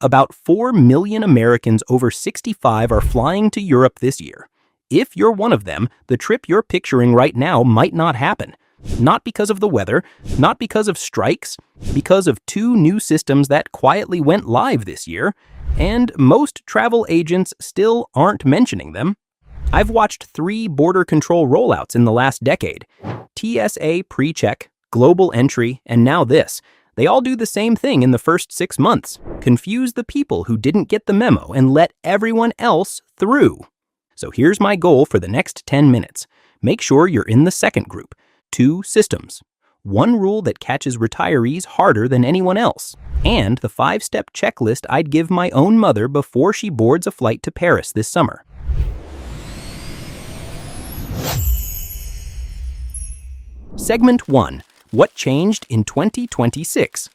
About 4 million Americans over 65 are flying to Europe this year. If you're one of them, the trip you're picturing right now might not happen. Not because of the weather, not because of strikes, because of 2 new systems that quietly went live this year, and most travel agents still aren't mentioning them. I've watched 3 border control rollouts in the last decade. TSA pre-check, global entry, and now this. They all do the same thing in the first 6 months. Confuse the people who didn't get the memo and let everyone else through. So here's my goal for the next 10 minutes. Make sure you're in the second group. 2 systems. 1 rule that catches retirees harder than anyone else. And the 5-step checklist I'd give my own mother before she boards a flight to Paris this summer. Segment 1. What changed in 2026?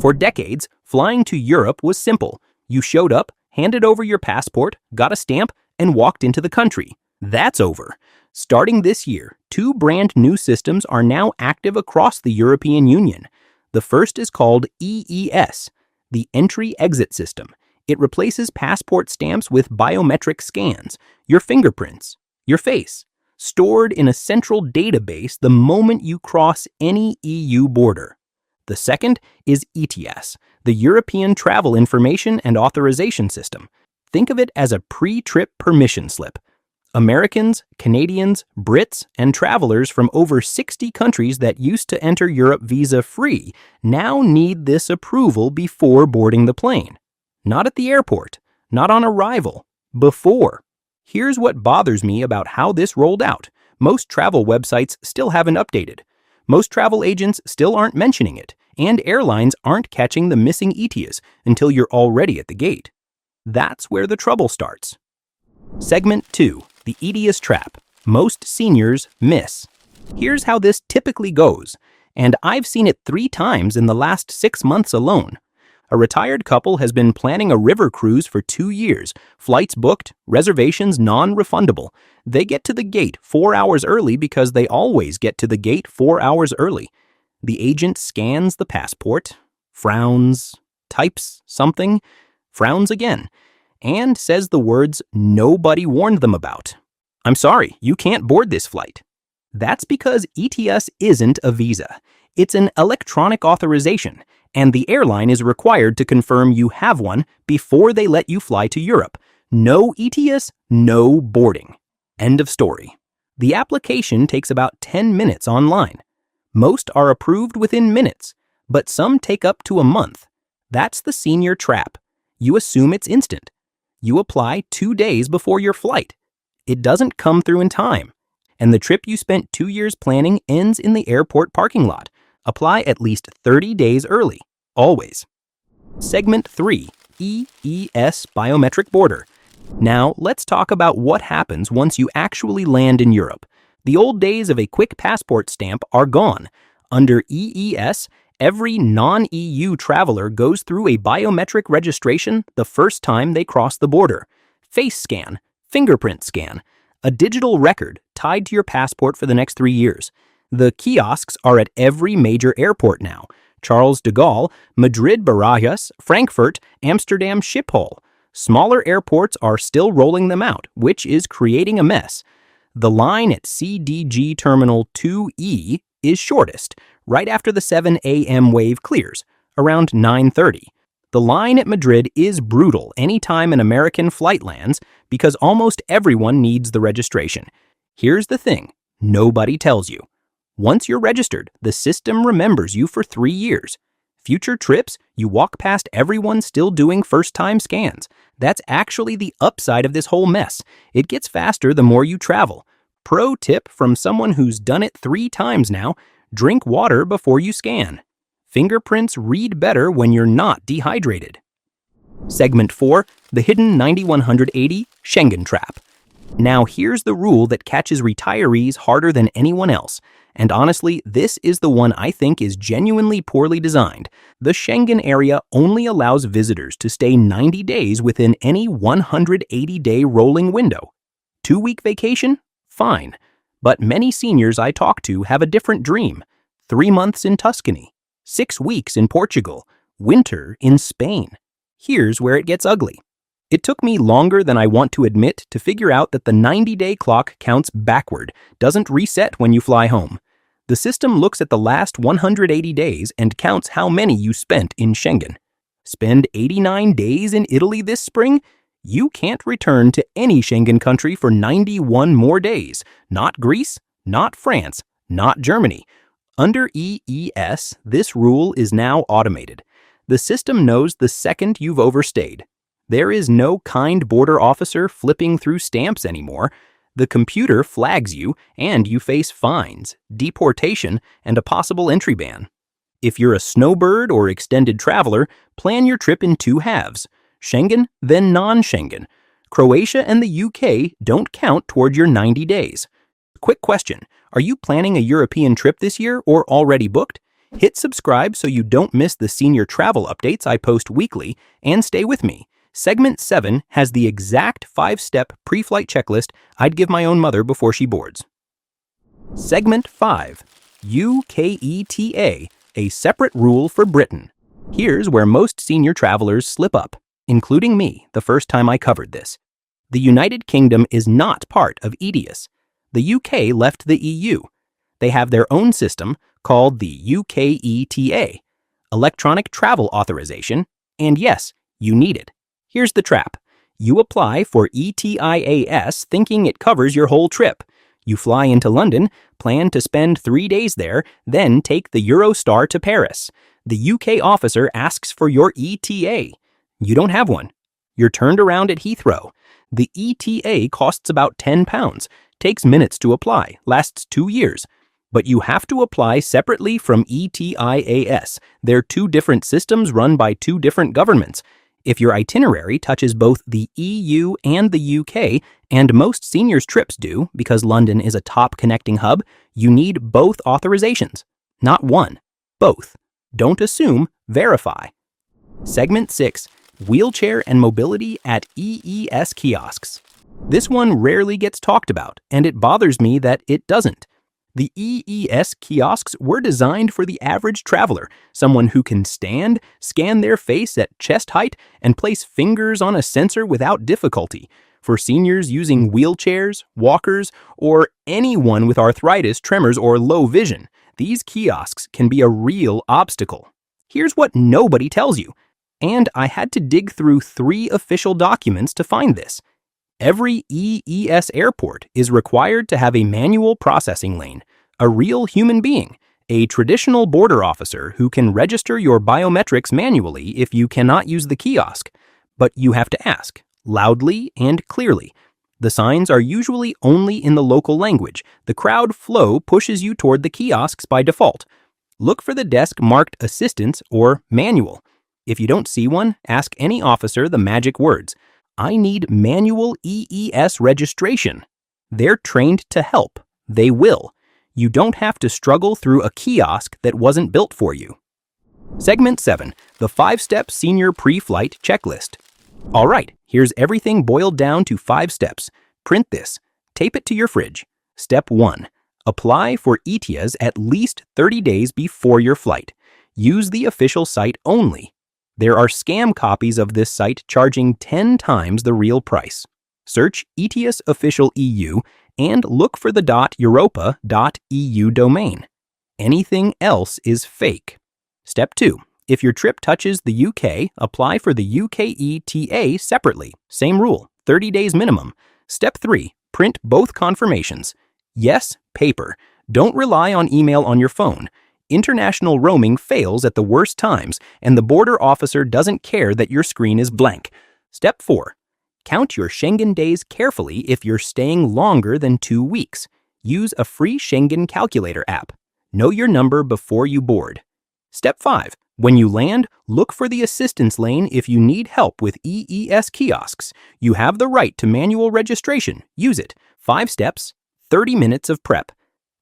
For decades, flying to Europe was simple. You showed up, handed over your passport, got a stamp, and walked into the country. That's over. Starting this year, 2 brand new systems are now active across the European Union. The first is called EES, the Entry-Exit System. It replaces passport stamps with biometric scans, your fingerprints, your face, stored in a central database the moment you cross any EU border. The second is ETIAS, the European Travel Information and Authorization System. Think of it as a pre-trip permission slip. Americans, Canadians, Brits, and travelers from over 60 countries that used to enter Europe visa-free now need this approval before boarding the plane. Not at the airport, not on arrival, before. Here's what bothers me about how this rolled out. Most travel websites still haven't updated. Most travel agents still aren't mentioning it, and airlines aren't catching the missing ETIAS until you're already at the gate. That's where the trouble starts. Segment 2. The ETIAS trap. Most seniors miss. Here's how this typically goes, and I've seen it 3 times in the last 6 months alone. A retired couple has been planning a river cruise for 2 years, flights booked, reservations non-refundable. They get to the gate 4 hours early because they always get to the gate 4 hours early. The agent scans the passport, frowns, types something, frowns again, and says the words nobody warned them about. I'm sorry, you can't board this flight. That's because ETIAS isn't a visa. It's an electronic authorization, and the airline is required to confirm you have one before they let you fly to Europe. No ETIAS, no boarding. End of story. The application takes about 10 minutes online. Most are approved within minutes, but some take up to a month. That's the senior trap. You assume it's instant. You apply 2 days before your flight. It doesn't come through in time, and the trip you spent 2 years planning ends in the airport parking lot. Apply at least 30 days early, always. Segment 3. EES Biometric Border. Now, let's talk about what happens once you actually land in Europe. The old days of a quick passport stamp are gone. Under EES, every non-EU traveler goes through a biometric registration the first time they cross the border. Face scan, fingerprint scan, a digital record tied to your passport for the next 3 years. The kiosks are at every major airport now. Charles de Gaulle, Madrid Barajas, Frankfurt, Amsterdam Schiphol. Smaller airports are still rolling them out, which is creating a mess. The line at CDG Terminal 2E is shortest, right after the 7 a.m. wave clears, around 9:30. The line at Madrid is brutal anytime an American flight lands because almost everyone needs the registration. Here's the thing, nobody tells you. Once you're registered, the system remembers you for 3 years. Future trips, you walk past everyone still doing first-time scans. That's actually the upside of this whole mess. It gets faster the more you travel. Pro tip from someone who's done it 3 times now, drink water before you scan. Fingerprints read better when you're not dehydrated. Segment 4, the hidden 9180 Schengen trap. Now here's the rule that catches retirees harder than anyone else. And honestly, this is the one I think is genuinely poorly designed. The Schengen area only allows visitors to stay 90 days within any 180-day rolling window. 2-week vacation? Fine. But many seniors I talk to have a different dream. 3 months in Tuscany, 6 weeks in Portugal, winter in Spain. Here's where it gets ugly. It took me longer than I want to admit to figure out that the 90-day clock counts backward, doesn't reset when you fly home. The system looks at the last 180 days and counts how many you spent in Schengen. Spend 89 days in Italy this spring? You can't return to any Schengen country for 91 more days. Not Greece, not France, not Germany. Under EES, this rule is now automated. The system knows the second you've overstayed. There is no kind border officer flipping through stamps anymore. The computer flags you, and you face fines, deportation, and a possible entry ban. If you're a snowbird or extended traveler, plan your trip in two halves: Schengen, then non-Schengen. Croatia and the UK don't count toward your 90 days. Quick question, are you planning a European trip this year or already booked? Hit subscribe so you don't miss the senior travel updates I post weekly, and stay with me. Segment 7 has the exact 5-step pre-flight checklist I'd give my own mother before she boards. Segment 5, UK ETA, a separate rule for Britain. Here's where most senior travelers slip up, including me the first time I covered this. The United Kingdom is not part of ETIAS. The UK left the EU. They have their own system called the UK ETA, Electronic Travel Authorization, and yes, you need it. Here's the trap. You apply for ETIAS thinking it covers your whole trip. You fly into London, plan to spend 3 days there, then take the Eurostar to Paris. The UK officer asks for your ETA. You don't have one. You're turned around at Heathrow. The ETA costs about £10, takes minutes to apply, lasts 2 years. But you have to apply separately from ETIAS. They're two different systems run by two different governments. If your itinerary touches both the EU and the UK, and most seniors' trips do because London is a top connecting hub, you need both authorizations. Not one, both. Don't assume, verify. Segment 6, wheelchair and mobility at EES kiosks. This one rarely gets talked about, and it bothers me that it doesn't. The EES kiosks were designed for the average traveler, someone who can stand, scan their face at chest height, and place fingers on a sensor without difficulty. For seniors using wheelchairs, walkers, or anyone with arthritis, tremors, or low vision, these kiosks can be a real obstacle. Here's what nobody tells you, and I had to dig through 3 official documents to find this. Every EES airport is required to have a manual processing lane, a real human being, a traditional border officer who can register your biometrics manually if you cannot use the kiosk. But you have to ask, loudly and clearly. The signs are usually only in the local language. The crowd flow pushes you toward the kiosks by default. Look for the desk marked Assistance or Manual. If you don't see one, ask any officer the magic words. I need manual EES registration. They're trained to help. They will. You don't have to struggle through a kiosk that wasn't built for you. Segment 7, the 5-step senior pre-flight checklist. All right, here's everything boiled down to 5 steps. Print this. Tape it to your fridge. Step 1. Apply for ETIAS at least 30 days before your flight. Use the official site only. There are scam copies of this site charging 10 times the real price. Search ETIAS Official EU and look for the .europa.eu domain. Anything else is fake. Step 2. If your trip touches the UK, apply for the UK ETA separately. Same rule, 30 days minimum. Step 3. Print both confirmations. Yes, paper. Don't rely on email on your phone. International roaming fails at the worst times, and the border officer doesn't care that your screen is blank. Step 4. Count your Schengen days carefully if you're staying longer than 2 weeks. Use a free Schengen calculator app. Know your number before you board. Step 5. When you land, look for the assistance lane if you need help with EES kiosks. You have the right to manual registration. Use it. 5 steps, 30 minutes of prep.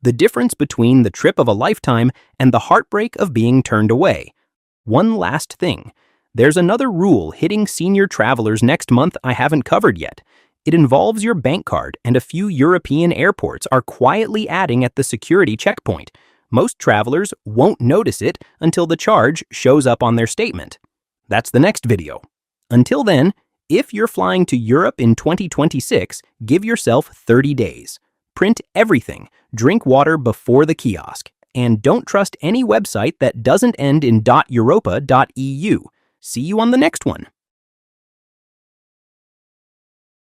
The difference between the trip of a lifetime and the heartbreak of being turned away. One last thing. There's another rule hitting senior travelers next month I haven't covered yet. It involves your bank card, and a few European airports are quietly adding at the security checkpoint. Most travelers won't notice it until the charge shows up on their statement. That's the next video. Until then, if you're flying to Europe in 2026, give yourself 30 days. Print everything, drink water before the kiosk, and don't trust any website that doesn't end in .europa.eu. See you on the next one.